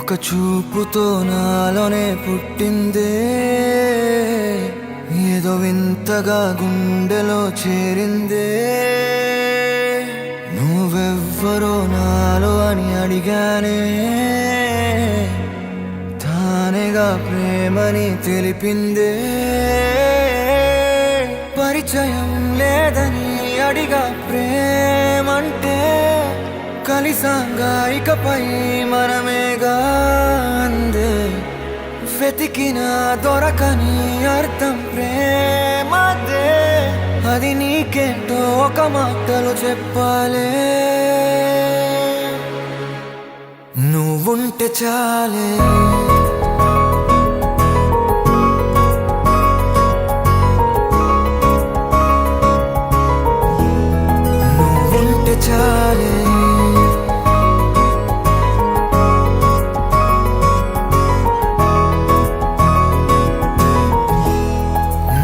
ఒక చూపుతో నాలోనే పుట్టిందే, ఏదో వింతగా గుండెలో చేరిందే. నువ్వెవ్వరో నాలో అని అడిగానే, తానేగా ప్రేమని తెలిపిందే. పరిచయం లేదని అడిగా ప్రేమంటే, కలిసాంగా ఇకపై మనమేగా అందే. వెతికిన దొరకని అర్థం ప్రేమదే, అది నీకేంటో ఒక మాటలో చెప్పాలే. నువ్వుంటే చాలే, నువ్వుంటే చాలే,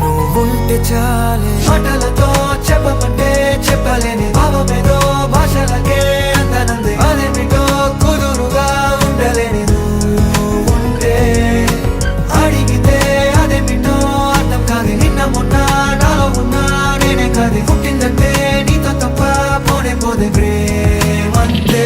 నువ్వుంటే చాలే. మాటలతో చెప్పమంటే చెప్పలేని భావమేదో భాషలకే అందనంది. అదేమిటో కుదురుగా ఉండలేని నువ్వుంటే, అడిగితే అదేమిటో అర్థం కాదు. నిన్న మొన్న నాలో ఉన్నా నేనే కాదు. పుట్టిందంటే నీతో తప్ప పోనే పోదే ప్రేమంతే.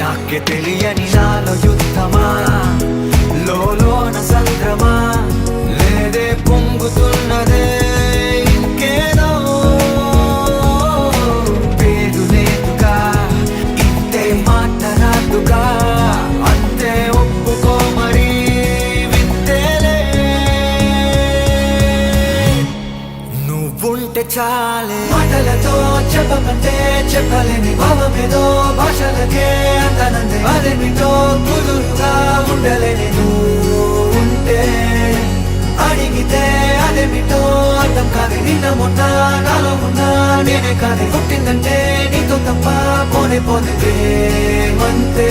నాకే తెలియని నాలో యుద్ధమా, లోన సంద్రమా, లేదే పొంగుతున్నదే ఇంకేదో. పేరు లేదుగా, ఇంతే మాట రాదుగా, అంతే ఒప్పుకో మరి వింతేలే. నువ్వుంటే చాలే, మాటలతో చెప్పమంటే చెప్పలేని భావమేదో భాషలకే అందనందే. అదేమిటో కుదురుగా ఉండలేని నువ్వుంటే, అడిగితే అదేమిటో అర్థం కాదు. నిన్న మొన్న నాలో ఉన్నా నేనే కాదు. పుట్టిందంటే నీతో తప్ప పోనే పోతే ప్రేమంతే.